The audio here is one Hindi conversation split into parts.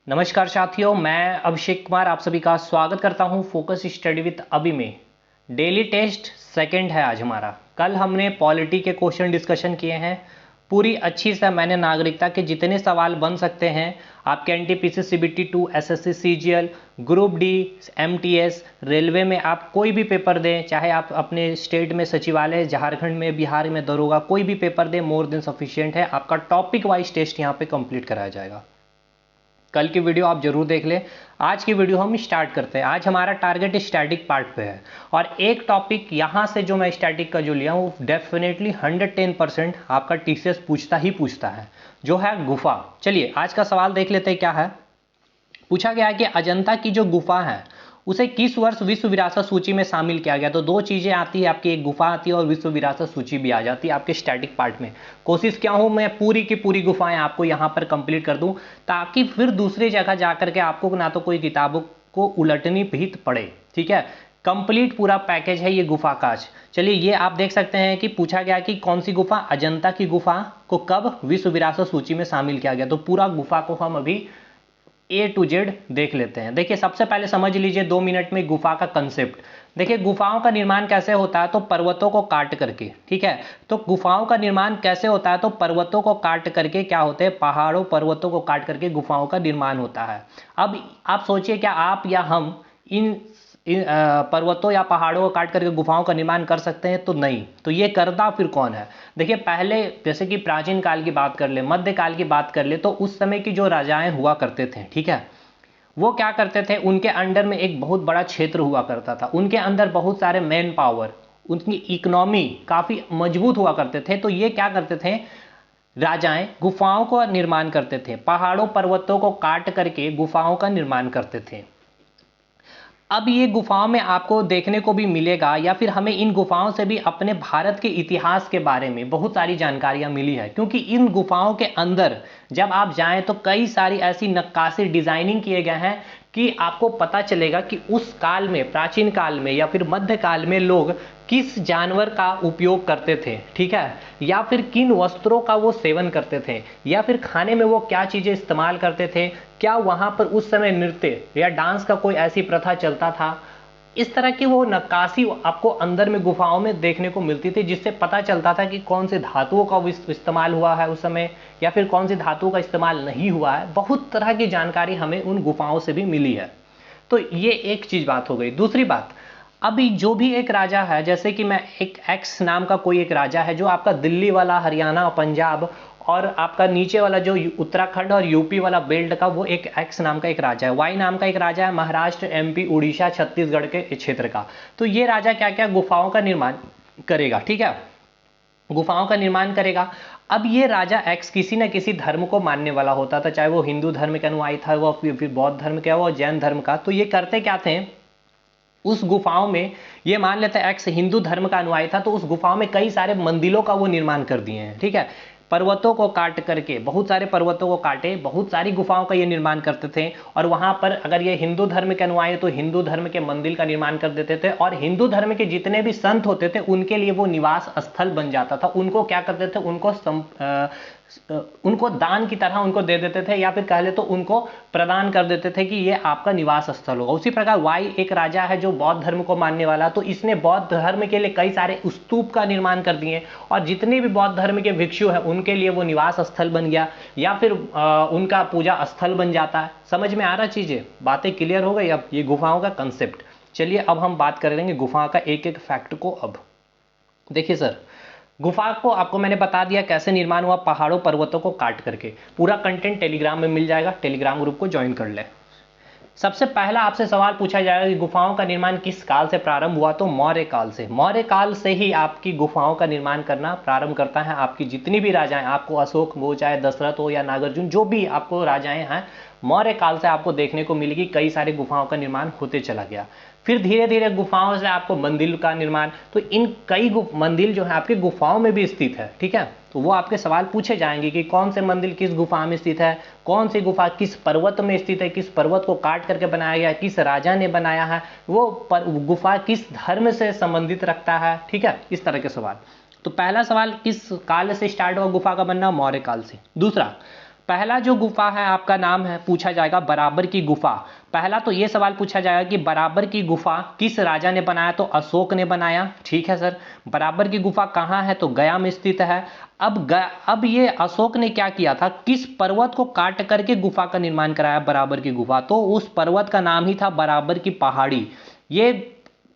नमस्कार साथियों, मैं अभिषेक कुमार आप सभी का स्वागत करता हूं फोकस स्टडी विद अभी में। डेली टेस्ट सेकंड है आज हमारा। कल हमने पॉलिटी के क्वेश्चन डिस्कशन किए हैं पूरी अच्छी से। मैंने नागरिकता के जितने सवाल बन सकते हैं आपके NTPC, CBT 2, SSC, CGL, group D, MTS, railway में आप कोई भी पेपर दें, चाहे आप अपने स्टेट में सचिवालय, झारखंड में, बिहार में दरोगा, कोई भी पेपर दें, मोर देन सफिशिएंट है। आपका टॉपिक वाइज टेस्ट यहाँ पे कंप्लीट कराया जाएगा। कल की वीडियो आप जरूर देख लें। आज की वीडियो हम स्टार्ट करते हैं। आज हमारा टारगेट स्टैटिक पार्ट पे है और एक टॉपिक यहाँ से जो मैं स्टैटिक का जो लिया हूँ डेफिनेटली 110% आपका टीसीएस पूछता ही पूछता है, जो है गुफा। चलिए आज का सवाल देख लेते हैं क्या है। पूछा गया है कि अजंता की जो गुफा है उसे किस वर्ष विश्व विरासत सूची में शामिल किया गया। तो दो चीजें आती है आपकी, एक गुफा आती है और विश्व विरासत सूची भी आ जाती है आपके स्टैटिक पार्ट में। कोशिश क्या हूं मैं पूरी की पूरी गुफाएं आपको यहां पर कंप्लीट कर दूं ताकि फिर दूसरी जगह जाकर के आपको ना तो कोई किताबों को उलटनी भी पड़े। ठीक है, कंप्लीट पूरा पैकेज है ये गुफा का आज। चलिए ये आप देख सकते हैं कि पूछा गया कि कौन सी गुफा, अजंता की गुफा को कब विश्व विरासत सूची में शामिल किया गया। तो पूरा गुफा को हम अभी A to Z देख लेते हैं। देखिए सबसे पहले समझ लीजिए 2 मिनट में गुफा का कंसेप्ट। देखिए गुफाओं का निर्माण कैसे होता है, तो पर्वतों को काट करके। ठीक है, तो गुफाओं का निर्माण कैसे होता है, तो पर्वतों को काट करके क्या होते हैं, पहाड़ों पर्वतों को काट करके गुफाओं का निर्माण होता है। अब आप सोचिए क्या आप या हम इन पर्वतों या पहाड़ों को काट करके गुफाओं का निर्माण कर सकते हैं? तो नहीं। तो ये करता फिर कौन है? देखिए पहले जैसे कि प्राचीन काल की बात कर ले, मध्य काल की बात कर ले, तो उस समय की जो राजाएं हुआ करते थे, ठीक है, वो क्या करते थे, उनके अंडर में एक बहुत बड़ा क्षेत्र हुआ करता था, उनके अंदर बहुत सारे मैन पावर, उनकी इकोनॉमी काफी मजबूत हुआ करते थे। तो ये क्या करते थे, राजाएं गुफाओं का निर्माण करते थे, पहाड़ों पर्वतों को काट करके गुफाओं का निर्माण करते थे। अब ये गुफाओं में आपको देखने को भी मिलेगा या फिर हमें इन गुफाओं से भी अपने भारत के इतिहास के बारे में बहुत सारी जानकारियां मिली है, क्योंकि इन गुफाओं के अंदर जब आप जाएं तो कई सारी ऐसी नक्काशी डिजाइनिंग किए गए हैं कि आपको पता चलेगा कि उस काल में, प्राचीन काल में या फिर मध्य काल में लोग किस जानवर का उपयोग करते थे, ठीक है, या फिर किन वस्त्रों का वो सेवन करते थे, या फिर खाने में वो क्या चीजें इस्तेमाल करते थे, क्या वहां पर उस समय नृत्य या डांस का कोई ऐसी प्रथा चलता था। इस तरह की वो नक्काशी आपको अंदर में गुफाओं में देखने को मिलती थी, जिससे पता चलता था कि कौन से धातुओं का इस्तेमाल हुआ है उस समय या फिर कौन सी धातुओं का इस्तेमाल नहीं हुआ है। बहुत तरह की जानकारी हमें उन गुफाओं से भी मिली है। तो ये एक चीज बात हो गई। दूसरी बात, अभी जो भी एक राजा है, जैसे कि मैं एक एक्स नाम का कोई एक राजा है जो आपका दिल्ली वाला, हरियाणा, पंजाब और आपका नीचे वाला जो उत्तराखंड और यूपी वाला बेल्ट का, वो एक एक्स नाम का एक राजा है। वाई नाम का एक राजा है महाराष्ट्र, एमपी, उड़ीसा, छत्तीसगढ़ के क्षेत्र का। तो ये राजा क्या क्या गुफाओं का निर्माण करेगा, ठीक है, गुफाओं का निर्माण करेगा। अब ये राजा एक्स किसी न किसी धर्म को मानने वाला होता था, चाहे वो हिंदू धर्म के अनुयायी था, वो फिर बौद्ध धर्म का, वो जैन धर्म का। तो ये करते क्या थे, उस गुफाओं में, ये मान लेते हैं एक्स हिंदू धर्म का अनुयायी था, तो उस गुफाओं में कई सारे मंदिरों का वो निर्माण कर दिए हैं। ठीक है, पर्वतों को काट करके, बहुत सारे पर्वतों को काटे, बहुत सारी गुफाओं का ये निर्माण करते थे। और वहां पर अगर ये हिंदू धर्म के अनुयायी तो हिंदू धर्म के मंदिर का निर्माण कर देते थे, और हिंदू धर्म के जितने भी संत होते थे उनके लिए वो निवास स्थल बन जाता था। उनको क्या करते थे, उनको दान की तरह उनको दे देते थे, या फिर कह ले तो उनको प्रदान कर देते थे कि ये आपका निवास स्थल होगा। उसी प्रकार वाई एक राजा है जो बौद्ध धर्म को मानने वाला, तो इसने बौद्ध धर्म के लिए कई सारे स्तूप का निर्माण कर दिए, और जितने भी बौद्ध धर्म के भिक्षु हैं उनके लिए वो निवास स्थल बन गया, या फिर उनका पूजा स्थल बन जाता है। समझ में आ रहा चीजें, बातें क्लियर हो गई। अब ये गुफाओं का कंसेप्ट। चलिए अब हम बात करेंगे गुफाओं का एक एक फैक्ट को। अब देखिए सर, गुफा को आपको मैंने बता दिया कैसे निर्माण हुआ, पहाड़ों पर्वतों को काट करके। पूरा कंटेंट टेलीग्राम में मिल जाएगा, टेलीग्राम ग्रुप को ज्वाइन कर ले। सबसे पहला आपसे सवाल पूछा जाएगा कि गुफाओं का निर्माण किस काल से प्रारंभ हुआ, तो मौर्य काल से। मौर्य काल से ही आपकी गुफाओं का निर्माण करना प्रारंभ करता है। आपकी जितनी भी राजाएं, आपको अशोक हो, चाहे दशरथ हो या नागार्जुन, जो भी आपको राजाएं हैं, मौर्य काल से आपको देखने को मिलेगी कई सारी गुफाओं का निर्माण होते चला गया। फिर धीरे धीरे गुफाओं से आपको मंदिर का निर्माण, तो इन कई मंदिर जो है आपके गुफाओं में भी स्थित है। ठीक है, तो वो आपके सवाल पूछे जाएंगे कि कौन से मंदिर किस गुफा में स्थित है, कौन सी गुफा किस पर्वत में स्थित है, किस पर्वत को काट करके बनाया गया, किस राजा ने बनाया है, वो गुफा किस धर्म से संबंधित रखता है। ठीक है, इस तरह के सवाल। तो पहला सवाल किस काल से स्टार्ट हुआ गुफा का बनना, मौर्य काल से। दूसरा, पहला जो गुफा है आपका नाम है पूछा जाएगा बराबर की गुफा। पहला तो ये सवाल पूछा जाएगा कि बराबर की गुफा किस राजा ने बनाया, तो अशोक ने बनाया। ठीक है सर। बराबर की गुफा कहाँ है, तो गया में स्थित है। अब ये अशोक ने क्या किया था, किस पर्वत को काट करके गुफा का निर्माण कराया बराबर की गुफा, तो उस पर्वत का नाम ही था बराबर की पहाड़ी। ये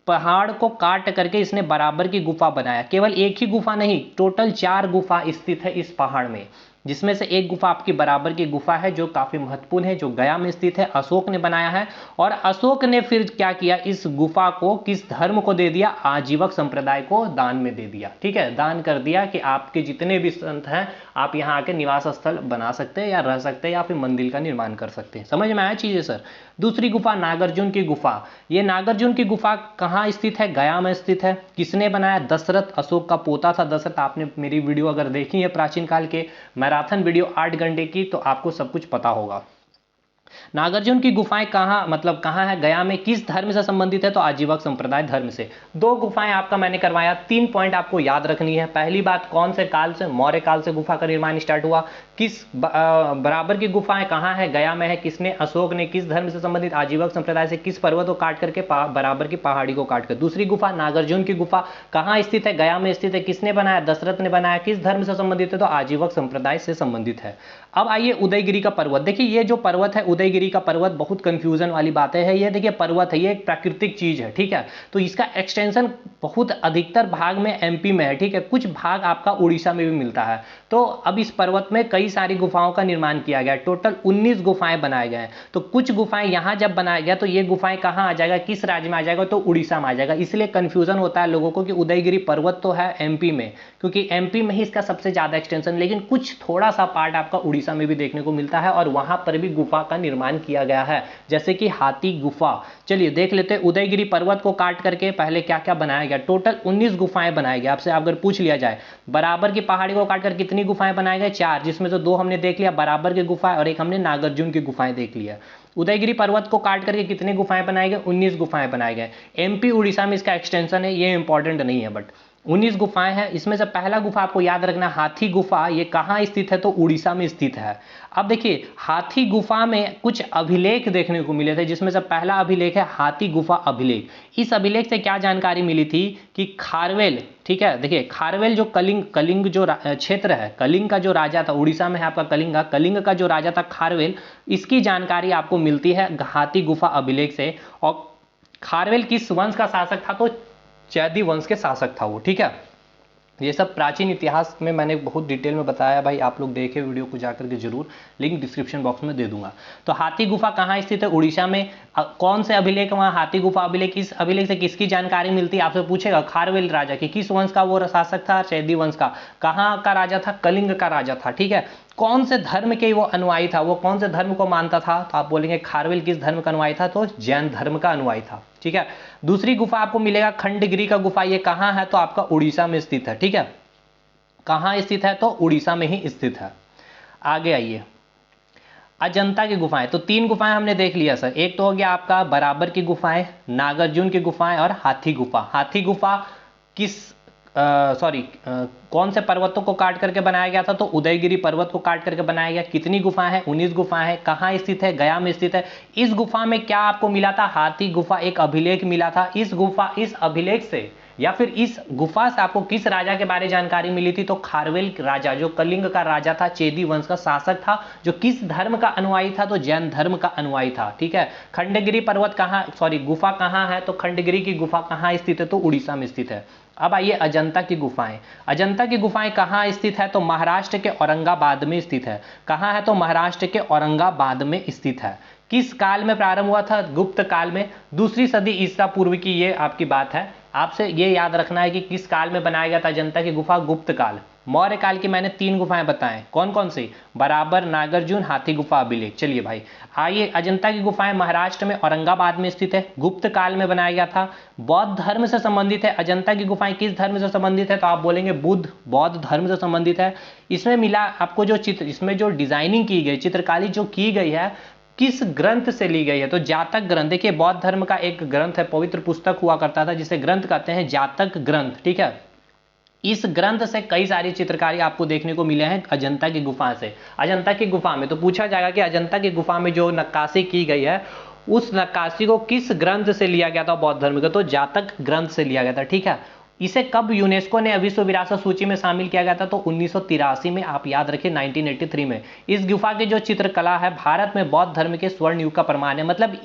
पहाड़ को काट करके इसने बराबर की गुफा बनाया। केवल एक ही गुफा नहीं, टोटल 4 गुफा स्थित है इस पहाड़ में, जिसमें से एक गुफा आपकी बराबर की गुफा है जो काफी महत्वपूर्ण है, जो गया में स्थित है, अशोक ने बनाया है। और अशोक ने फिर क्या किया, इस गुफा को किस धर्म को दे दिया, आजीवक संप्रदाय को दान में दे दिया। ठीक है, दान कर दिया कि आपके जितने भी संत हैं आप यहाँ आके निवास स्थल बना सकते हैं या रह सकते हैं या फिर मंदिर का निर्माण कर सकते हैं। समझ में आया चीजें सर। दूसरी गुफा नागार्जुन की गुफा। ये नागार्जुन की गुफा कहाँ स्थित है, गया में स्थित है। किसने बनाया, दशरथ, अशोक का पोता था दशरथ। आपने मेरी वीडियो अगर देखी है प्राचीन काल के मैराथन वीडियो 8 घंटे की, तो आपको सब कुछ पता होगा। नागार्जुन की गुफाएं कहाँ, मतलब कहाँ है, गया में। किस धर्म से संबंधित है, तो आजीवक संप्रदाय धर्म से। 2 गुफाएं आपका मैंने करवाया, 3 पॉइंट आपको याद रखनी है। पहली बात, कौन से काल से, मौर्य काल से गुफा का निर्माण स्टार्ट हुआ। किस बराबर की गुफाएं कहाँ है, गया में है। किसने, अशोक ने। किस धर्म से संबंधित, आजीवक संप्रदाय से। किस पर्वत को काट करके, बराबर की पहाड़ी को काट कर। दूसरी गुफा नागार्जुन की गुफा कहाँ स्थित है, गया में स्थित है। किसने बनाया, दशरथ ने बनाया। किस धर्म से संबंधित है, तो आजीवक संप्रदाय से संबंधित है। अब आइए उदयगिरी का पर्वत। देखिए ये जो पर्वत है उदयगिरी का पर्वत, बहुत कंफ्यूजन वाली बातें है। ये देखिए पर्वत है, ये एक प्राकृतिक चीज है। ठीक है, तो इसका एक्सटेंशन बहुत अधिकतर भाग में एमपी में है। ठीक है, कुछ भाग आपका उड़ीसा में भी मिलता है। तो अब इस पर्वत में कई सारी गुफाओं का निर्माण किया गया। टोटल 19 गुफाएं बनाए गए हैं। तो कुछ गुफाएं यहां जब बनाया गया तो ये गुफाएं कहां आ जाएगा, किस राज्य में आ जाएगा, तो उड़ीसा में आ जाएगा। इसलिए कंफ्यूजन होता है लोगों को कि उदयगिरी पर्वत तो है एमपी में, क्योंकि एमपी में ही इसका सबसे ज्यादा एक्सटेंशन, लेकिन कुछ थोड़ा सा पार्ट आपका उड़ीसा में भी देखने को मिलता है और वहां पर भी गुफा का निर्माण किया गया है, जैसे कि हाथी गुफा। चलिए देख लेते हैं उदयगिरी पर्वत को काट करके पहले क्या क्या बनाया गया। टोटल 19 गुफाएं बनाई गई। आपसे अगर पूछ लिया जाए बराबर की पहाड़ी को काटकर कितनी गुफाएं बनाए गए, 4, जिसमें से 2 हमने देख लिया बराबर की गुफा और एक हमने नागार्जुन की गुफाएं देख लिया। उदयगिरी पर्वत को काट करके कितने गुफाएं बनाए गए, 19 गुफाएं बनाए गए। एमपी उड़ीसा में इसका एक्सटेंशन है, ये इंपॉर्टेंट नहीं है, बट 19 गुफाएं हैं। इसमें से पहला गुफा आपको याद रखना, हाथी गुफा। ये कहाँ स्थित है, तो उड़ीसा में स्थित है। अब देखिए हाथी गुफा में कुछ अभिलेख देखने को मिले थे, जिसमें से पहला अभिलेख है हाथी गुफा अभिलेख। इस अभिलेख से क्या जानकारी मिली थी कि खारवेल, ठीक है, देखिए खारवेल जो कलिंग जो क्षेत्र है, कलिंग का जो राजा था, उड़ीसा में है आपका कलिंग का जो राजा था खारवेल, इसकी जानकारी आपको मिलती है हाथी गुफा अभिलेख से। और खारवेल किस वंश का शासक था, तो चैदी वंश के शासक था वो। ठीक है, ये सब प्राचीन इतिहास में मैंने बहुत डिटेल में बताया भाई, आप लोग देखें वीडियो को जाकर के जरूर, लिंक डिस्क्रिप्शन बॉक्स में दे दूंगा। तो हाथी गुफा कहाँ स्थित है, उड़ीसा में। कौन से अभिलेख है वहाँ, हाथी गुफा अभिलेख। इस अभिलेख से किसकी जानकारी मिलती है, आपसे पूछेगा खारवेल राजा की, किस वंश का वो शासक था, चैदी वंश का। कहाँ का राजा था, कलिंग का राजा था। ठीक है, कौन से धर्म के वो अनुयायी था, वो कौन से धर्म को मानता था, तो आप बोलेंगे खारवेल किस धर्म का अनुयायी था, तो जैन धर्म का अनुयायी था। ठीक है, दूसरी गुफा आपको मिलेगा खंडगिरी का गुफा। ये कहाँ है, तो आपका उड़ीसा में स्थित है। ठीक है, कहाँ स्थित है, तो उड़ीसा में ही स्थित है। आगे आइए, अजंता की गुफाएं। तो 3 गुफाएं हमने देख लिया सर। एक तो हो गया आपका बराबर की गुफाएं, नागार्जुन की गुफाएं और हाथी गुफा। हाथी गुफा किस कौन से पर्वतों को काट करके बनाया गया था, तो उदयगिरी पर्वत को काट करके बनाया गया। कितनी गुफा है, 19 गुफाएं हैं। कहाँ स्थित है, गया में स्थित है। इस गुफा में क्या आपको मिला था, हाथी गुफा एक अभिलेख मिला था। इस अभिलेख से या फिर इस गुफा से आपको किस राजा के बारे में जानकारी मिली थी, तो खारवेल राजा, जो कलिंग का राजा था, चेदी वंश का शासक था, जो किस धर्म का अनुयायी था, तो जैन धर्म का अनुयायी था। ठीक है, खंडगिरी पर्वत कहाँ, गुफा कहाँ है, तो खंडगिरी की गुफा कहाँ स्थित है, तो उड़ीसा में स्थित है। अब आइए अजंता की गुफाएं। अजंता की गुफाएं कहाँ स्थित है, तो महाराष्ट्र के औरंगाबाद में स्थित है। कहाँ है, तो महाराष्ट्र के औरंगाबाद में स्थित है। किस काल में प्रारंभ हुआ था, गुप्त काल में, 2री सदी ईसा पूर्व की ये आपकी बात है। आपसे ये याद रखना है कि किस काल में बनाया गया था अजंता की गुफा, गुप्त काल। मौर्य काल की मैंने 3 गुफाएं बताएं, कौन कौन सी, बराबर, नागार्जुन, हाथी गुफा अभिलेख। चलिए भाई आइए, अजंता की गुफाएं महाराष्ट्र में औरंगाबाद में स्थित है, गुप्त काल में बनाया गया था, बौद्ध धर्म से संबंधित है। अजंता की गुफाएं किस धर्म से संबंधित है, तो आप बोलेंगे बौद्ध धर्म से संबंधित है। इसमें मिला आपको जो चित्र, इसमें जो डिजाइनिंग की गई, चित्रकारी जो की गई है, किस ग्रंथ से ली गई है, तो जातक ग्रंथ। देखिए बौद्ध धर्म का एक ग्रंथ है, पवित्र पुस्तक हुआ करता था, जिसे ग्रंथ कहते हैं जातक ग्रंथ। ठीक है, इस ग्रंथ से कई सारी चित्रकारी आपको देखने को मिले हैं अजंता की गुफा से। अजंता की गुफा में तो पूछा जाएगा कि अजंता की गुफा में जो नक्काशी की गई है उस नक्काशी को किस ग्रंथ से लिया गया था बौद्ध धर्म का, तो जातक ग्रंथ से लिया गया था। ठीक है, इसे कब यूनेस्को ने विश्व विरासत सूची में शामिल किया गया था, तो 1983 में, आप याद रखिए 1983 में। इस गुफा की जो चित्रकला है भारत में बौद्ध धर्म के स्वर्ण युग का प्रमाण है। मतलब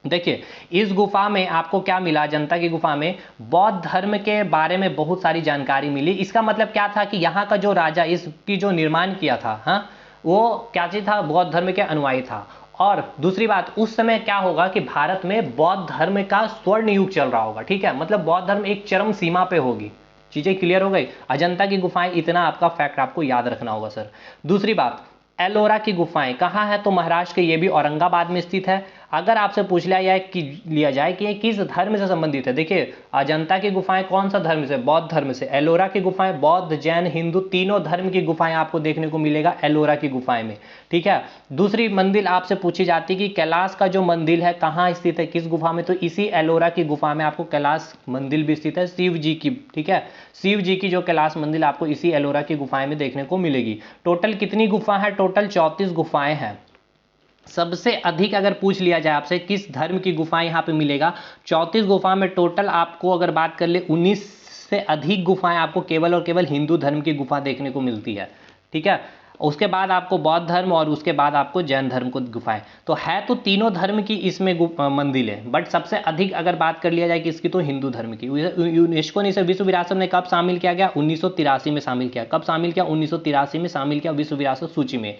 देखिए इस गुफा में आपको क्या मिला, अजंता की गुफा में बौद्ध धर्म के बारे में बहुत सारी जानकारी मिली। इसका मतलब क्या था कि यहाँ का जो राजा इसकी जो निर्माण किया था, हाँ, वो क्या चीज था, बौद्ध धर्म के अनुयायी था। और दूसरी बात, उस समय क्या होगा कि भारत में बौद्ध धर्म का स्वर्ण युग चल रहा होगा। ठीक है, मतलब बौद्ध धर्म एक चरम सीमा पे होगी। चीजें क्लियर हो गई। अजंता की गुफाएं, इतना आपका फैक्ट आपको याद रखना होगा सर। दूसरी बात, एलोरा की गुफाएं कहाँ है, तो महाराष्ट्र के, ये भी औरंगाबाद में स्थित है। अगर आपसे पूछ लिया जाए कि ये किस धर्म से संबंधित है, देखिए अजंता की गुफाएं कौन सा धर्म से, बौद्ध धर्म से। एलोरा की गुफाएं बौद्ध, जैन, हिंदू तीनों धर्म की गुफाएं आपको देखने को मिलेगा एलोरा की गुफाएं में। ठीक है, दूसरी मंदिर आपसे पूछी जाती कि कैलाश का जो मंदिर है कहाँ स्थित है, किस गुफा में, तो इसी एलोरा की गुफा में आपको कैलाश मंदिर भी स्थित है, शिव जी की। ठीक है, शिव जी की जो कैलाश मंदिर आपको इसी एलोरा की गुफाएं में देखने को मिलेगी। टोटल कितनी गुफा है, टोटल 34 गुफाएं हैं। सबसे अधिक अगर पूछ लिया जाए आपसे किस धर्म की गुफाएं यहाँ पे मिलेगा, 34 गुफा में टोटल आपको अगर बात कर ले 19 से अधिक गुफाएं आपको केवल और केवल हिंदू धर्म की गुफा देखने को मिलती है। ठीक है, उसके बाद आपको बौद्ध धर्म और उसके बाद आपको जैन धर्म को गुफाएं, तो है तो तीनों धर्म की इसमें मंदिर है, बट सबसे अधिक अगर बात कर लिया जाए किसकी, तो हिंदू धर्म की। यूनेस्को ने इसे विश्व विरासत में कब शामिल किया गया, 1983 में शामिल किया। कब शामिल किया, 1983 में शामिल किया विश्व विरासत सूची में।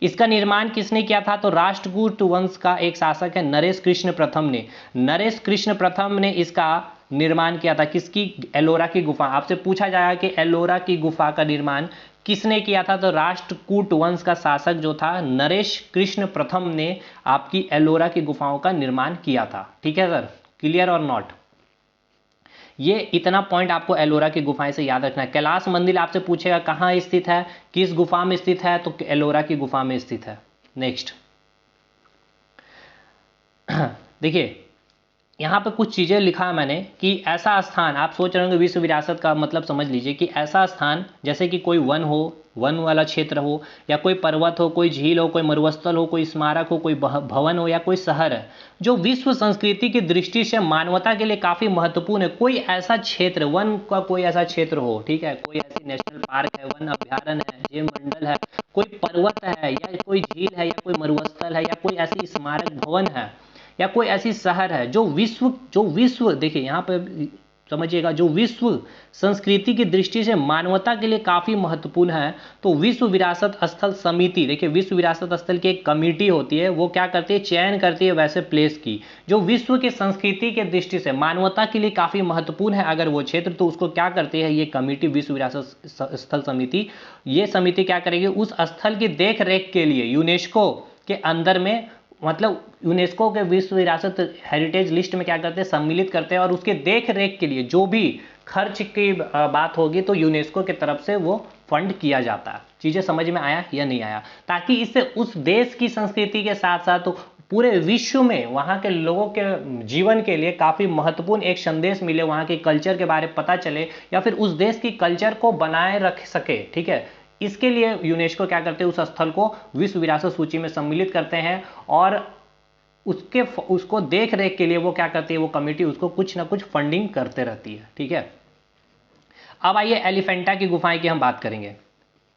इसका निर्माण किसने किया था, तो राष्ट्रकूट वंश का एक शासक है नरेश कृष्ण प्रथम ने। नरेश कृष्ण प्रथम ने इसका निर्माण किया था, किसकी, एलोरा की गुफा। आपसे पूछा जाएगा कि एलोरा की गुफा का निर्माण किसने किया था, तो राष्ट्रकूट वंश का शासक जो था नरेश कृष्ण प्रथम ने आपकी एलोरा की गुफाओं का निर्माण किया था। ठीक है सर, क्लियर और नॉट। ये इतना पॉइंट आपको एलोरा की गुफाएं से याद रखना है। कैलाश मंदिर आपसे पूछेगा कहाँ स्थित है, किस गुफा में स्थित है, तो एलोरा की गुफा में स्थित है। नेक्स्ट देखिए यहाँ पे कुछ चीजें लिखा है मैंने कि ऐसा स्थान, आप सोच रहे होंगे विश्व विरासत का मतलब समझ लीजिए कि ऐसा स्थान जैसे कि कोई वन हो, वन वाला क्षेत्र हो, या कोई पर्वत हो, कोई झील हो, कोई मरुस्थल हो, कोई स्मारक हो, कोई भवन हो, या कोई शहर है जो विश्व संस्कृति की दृष्टि से मानवता के लिए काफी महत्वपूर्ण है। कोई ऐसा क्षेत्र, वन का कोई ऐसा क्षेत्र हो, ठीक है, कोई ऐसी नेशनल पार्क है, वन अभ्यारण्य है, जीव मंडल है, कोई पर्वत है, या कोई झील है, या कोई मरुस्थल है, या कोई ऐसी स्मारक भवन है, या कोई ऐसी शहर है जो विश्व देखिए यहाँ पे समझिएगा, जो विश्व संस्कृति की दृष्टि से मानवता के लिए काफी महत्वपूर्ण है, तो विश्व विरासत स्थल समिति, देखिए विश्व विरासत स्थल की एक कमेटी होती है, वो क्या करती है, चयन करती है वैसे प्लेस की जो विश्व की संस्कृति के दृष्टि से मानवता के लिए काफी महत्वपूर्ण है अगर वो क्षेत्र, तो उसको क्या करती है ये कमेटी, विश्व विरासत स्थल समिति। ये समिति क्या करेगी, उस स्थल की देख रेख के लिए यूनेस्को के अंदर में, मतलब यूनेस्को के विश्व विरासत हेरिटेज लिस्ट में क्या करते हैं, सम्मिलित करते हैं, और उसके देख रेख के लिए जो भी खर्च की बात होगी तो यूनेस्को की तरफ से वो फंड किया जाता है। चीजें समझ में आया या नहीं आया, ताकि इससे उस देश की संस्कृति के साथ साथ तो पूरे विश्व में वहाँ के लोगों के जीवन के लिए काफी महत्वपूर्ण एक संदेश मिले, वहाँ के कल्चर के बारे में पता चले, या फिर उस देश की कल्चर को बनाए रख सके। ठीक है, इसके लिए यूनेस्को क्या करते हैं, उस स्थल को विश्व विरासत सूची में सम्मिलित करते हैं, और उसको देख रेख के लिए वो क्या करती है, वो कमेटी उसको कुछ ना कुछ फंडिंग करते रहती है। ठीक है, अब आइए एलिफेंटा की गुफाएं की हम बात करेंगे।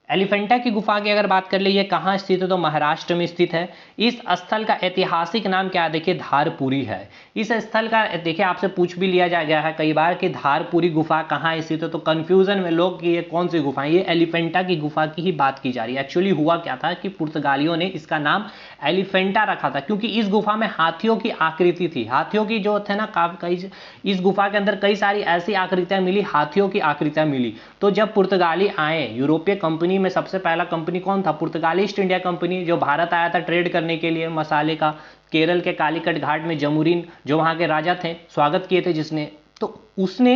एलिफेंटा की गुफा की अगर बात कर ले, ये कहाँ स्थित है, तो महाराष्ट्र में स्थित है। इस स्थल का ऐतिहासिक नाम क्या है, देखिए धारपुरी है। इस स्थल का देखिए आपसे पूछ भी लिया गया है कई बार कि धारपुरी गुफा कहाँ स्थित है, तो कंफ्यूजन में लोग कि ये कौन सी गुफा है, ये एलिफेंटा की गुफा की ही बात की जा रही है। एक्चुअली हुआ क्या था कि पुर्तगालियों ने इसका नाम एलिफेंटा रखा था क्योंकि इस गुफा में हाथियों की आकृति थी। हाथियों की जो थे ना कई, इस गुफा के अंदर कई सारी ऐसी आकृतियां मिली, हाथियों की आकृतियां मिली। तो जब पुर्तगाली आए, यूरोपीय कंपनी में सबसे पहला कंपनी कौन था, पुर्तगाली ईस्ट इंडिया कंपनी, जो भारत आया था ट्रेड करने के लिए मसाले का, केरल के कालीकट घाट में जमुरीन जो वहां के राजा थे स्वागत किए थे जिसने, तो उसने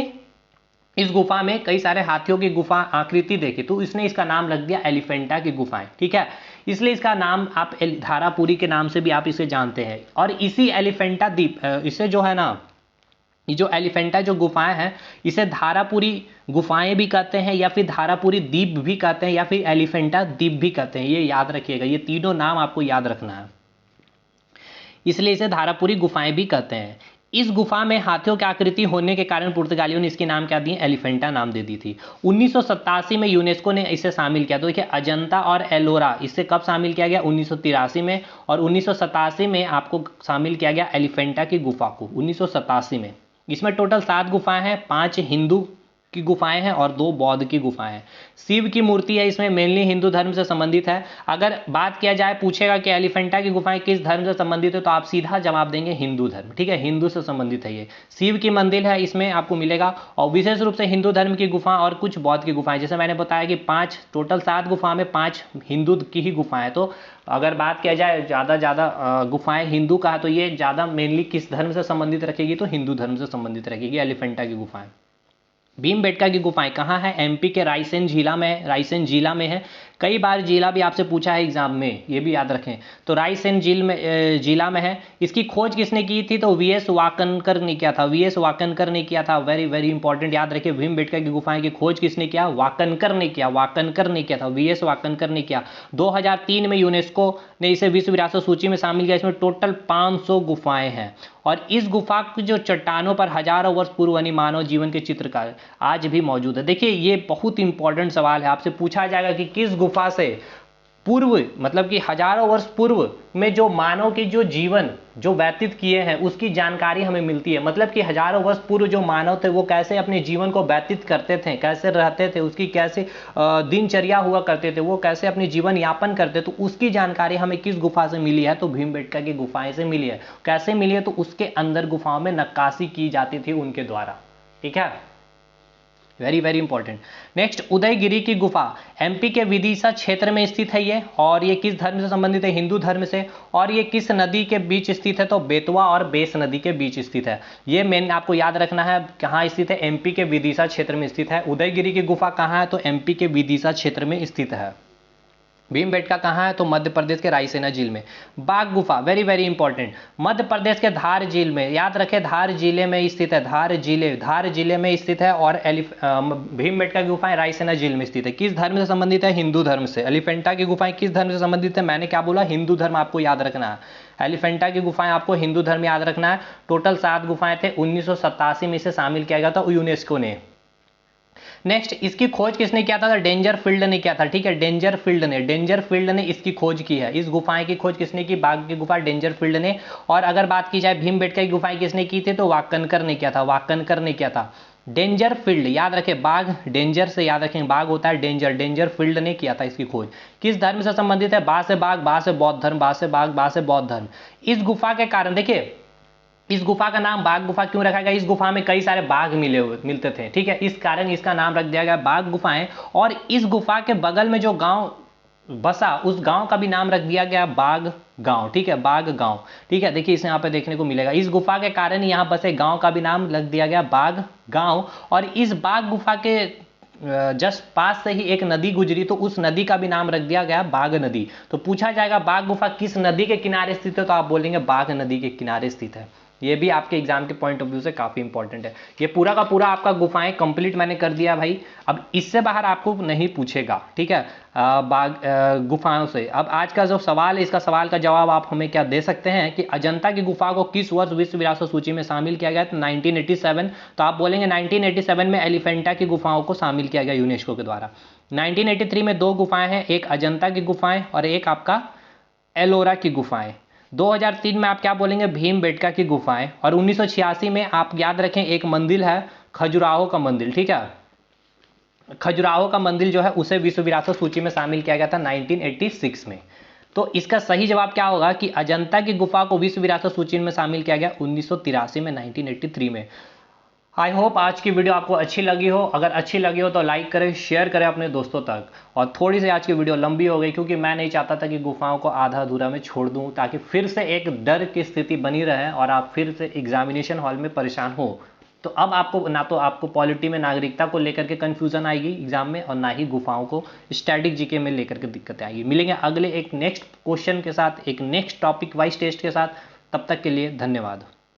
इस गुफा में कई सारे हाथियों की गुफा आकृति देखी, तो इसने इसका नाम रख दिया एलिफेंटा की गुफाएं। ठीक है, इसलिए इसका नाम आप धारापुरी के नाम से भी आप इसे जानते हैं। और इसी एलिफेंटा द्वीप, इसे जो है ना, ये जो एलिफेंटा जो गुफाएं हैं, इसे धारापुरी गुफाएं भी कहते हैं, या फिर धारापुरी द्वीप भी कहते हैं, या फिर एलिफेंटा द्वीप भी कहते हैं। ये याद रखिएगा, ये तीनों नाम आपको याद रखना है, इसलिए इसे धारापुरी गुफाएं भी कहते हैं। इस गुफा में हाथियों की आकृति होने के कारण पुर्तगालियों ने इसके नाम क्या दिए, एलिफेंटा नाम दे दी थी। 1987 में यूनेस्को ने इसे शामिल किया। तो देखिए अजंता और एलोरा, इसे कब शामिल किया गया, 1983 में, और 1987 में आपको शामिल किया गया एलिफेंटा की गुफा को, 1987 में। इसमें टोटल 7 गुफाएं हैं, 5 हिंदू की गुफाएं हैं और 2 बौद्ध की गुफाएं हैं। शिव की मूर्ति है, इसमें मेनली हिंदू धर्म से संबंधित है। अगर बात किया जाए, पूछेगा कि एलिफेंटा की गुफाएं किस धर्म से संबंधित है, तो आप सीधा जवाब देंगे हिंदू धर्म, ठीक है, हिंदू से संबंधित है ये। शिव की मंदिर है, इसमें आपको मिलेगा, और विशेष रूप से हिंदू धर्म की गुफा और कुछ बौद्ध की गुफाएं। जैसे मैंने बताया कि 5 टोटल 7 गुफा में 5 हिंदू की ही गुफाएं। तो अगर बात किया जाए ज़्यादा गुफाएं हिंदू का है, तो ये ज़्यादा मेनली किस धर्म से संबंधित रखेगी, तो हिंदू धर्म से संबंधित रखेगी एलिफेंटा की गुफाएं। भीमबेटका की गुफाएं कहाँ है, एमपी के रायसेन जिला में है। कई बार जिला भी आपसे पूछा है एग्जाम में, ये भी याद रखें। तो रायसेन जिला में है। इसकी खोज किसने की थी, तो वीएस वाकनकर ने किया था, वीएस वाकनकर ने किया था। वेरी वेरी इंपॉर्टेंट, याद रखिए, भीमबेटका की गुफाएं की खोज किसने किया, वाकनकर ने किया था, वीएस वाकनकर ने किया। 2003 में यूनेस्को ने इसे विश्व विरासत सूची में शामिल किया। इसमें टोटल 500 गुफाएं हैं, और इस गुफा की जो चट्टानों पर हजारों वर्ष पूर्व बनी मानव जीवन के चित्रकार आज भी मौजूद है। देखिए ये बहुत इंपॉर्टेंट सवाल है, आपसे पूछा जाएगा कि किस गुफा से पूर्व, मतलब कि हजारों वर्ष पूर्व में जो मानव के जो जीवन जो व्यतीत किए हैं उसकी जानकारी हमें मिलती है। मतलब कि हजारों वर्ष पूर्व जो मानव थे वो कैसे अपने जीवन को व्यतीत करते थे, कैसे रहते थे, उसकी कैसे दिनचर्या हुआ करते थे, वो कैसे अपने जीवन यापन करते, तो उसकी जानकारी हमें किस गुफा से मिली है, तो भीमबेटका की गुफाएं से मिली है। कैसे मिली है, तो उसके अंदर गुफाओं में नक्काशी की जाती थी उनके द्वारा, ठीक है, very very important. Next, Udayagiri की गुफा एमपी के विदिशा क्षेत्र में स्थित है ये, और ये किस धर्म से संबंधित है, हिंदू धर्म से। और ये किस नदी के बीच स्थित है, तो बेतवा और बेस नदी के बीच स्थित है। ये मेन आपको याद रखना है, कहाँ स्थित है, एमपी के विदिशा क्षेत्र में स्थित है। उदयगिरी की गुफा कहाँ है, तो एमपी के विदिशा क्षेत्र में स्थित है। भीमबेटका कहाँ है, तो मध्य प्रदेश के रायसेना झील में। बाघ गुफा very very important, Madhya Pradesh के धार झील में, याद रखें धार जिले में स्थित है, धार जिले में स्थित है। और भीमबेटका की गुफाएं रायसेना झील में स्थित है। किस धर्म से संबंधित है, हिंदू धर्म से। एलिफेंटा की गुफाएं किस धर्म से संबंधित है, मैंने क्या बोला, हिंदू धर्म आपको याद रखना है। एलिफेंटा की गुफाएं आपको हिंदू धर्म याद रखना है। टोटल 7 गुफाएं थे, 1987 में इसे शामिल किया गया था यूनेस्को ने। नेक्स्ट, इसकी खोज किसने किया था, डेंजरफील्ड ने किया था, ठीक है, डेंजरफील्ड ने इसकी खोज की है। इस गुफाएं की खोज किसने की, बाघ की गुफा डेंजरफील्ड ने। और अगर बात की जाए भीमबेटका की गुफाएं किसने की थी, तो वाकनकर ने किया था। डेंजरफील्ड याद रखें, बाघ डेंजर से याद रखें, बाघ होता है डेंजरफील्ड ने किया था इसकी खोज। किस धर्म से संबंधित है, बा से बाघ, बा से बौद्ध धर्म, बा से बाघ, बा से बौद्ध धर्म। इस गुफा के कारण देखिए, इस गुफा का नाम बाघ गुफा क्यों रखा गया, इस गुफा में कई सारे बाघ मिलते थे, ठीक है, इस कारण इसका नाम रख दिया गया बाघ गुफाएं। और इस गुफा के बगल में जो गांव बसा, उस गांव का भी नाम रख दिया गया बाघ गांव, ठीक है, बाघ गांव, ठीक है। देखिए इसे यहाँ पे देखने को मिलेगा, इस गुफा के कारण यहाँ बसे गांव का भी नाम रख दिया गया बाघ गांव। और इस बाघ गुफा के जस्ट पास से ही एक नदी गुजरी, तो उस नदी का भी नाम रख दिया गया बाघ नदी। तो पूछा जाएगा बाघ गुफा किस नदी के किनारे स्थित है, तो आप बोलेंगे बाघ नदी के किनारे स्थित है। ये भी आपके एग्जाम के पॉइंट ऑफ व्यू से काफी इंपॉर्टेंट है। ये पूरा का पूरा आपका गुफाएं कंप्लीट मैंने कर दिया भाई। अब इससे बाहर आपको नहीं पूछेगा, ठीक है, गुफाओं से। अब आज का जो सवाल है, इसका सवाल का जवाब आप हमें क्या दे सकते हैं कि अजंता की गुफा को किस वर्ष विश्व विरासत सूची में शामिल किया गया, तो 1987। तो आप बोलेंगे 1987 में एलिफेंटा की गुफाओं को शामिल किया गया यूनेस्को के द्वारा। 1983 में 2 गुफाएं हैं, एक अजंता की गुफाएं और एक आपका एलोरा की गुफाएं। 2003 में आप क्या बोलेंगे, भीमबेटका की गुफाएं। और 1986 में आप याद रखें एक मंदिर है खजुराहो का मंदिर, ठीक है, खजुराहो का मंदिर जो है उसे विश्व विरासत सूची में शामिल किया गया था 1986 में। तो इसका सही जवाब क्या होगा कि अजंता की गुफा को विश्व विरासत सूची में शामिल किया गया 1983 में, 1983 में। आई होप आज की वीडियो आपको अच्छी लगी हो। अगर अच्छी लगी हो तो लाइक करें, शेयर करें अपने दोस्तों तक। और थोड़ी सी आज की वीडियो लंबी हो गई क्योंकि मैं नहीं चाहता था कि गुफाओं को आधा अधूरा में छोड़ दूं, ताकि फिर से एक डर की स्थिति बनी रहे और आप फिर से एग्जामिनेशन हॉल में परेशान हो। तो अब आपको ना तो आपको पॉलिटी में नागरिकता को लेकर के कन्फ्यूजन आएगी एग्जाम में, और ना ही गुफाओं को स्टैटिक जीके में लेकर के दिक्कतें आएगी। मिलेंगे अगले एक नेक्स्ट क्वेश्चन के साथ, एक नेक्स्ट टॉपिक वाइज टेस्ट के साथ। तब तक के लिए धन्यवाद।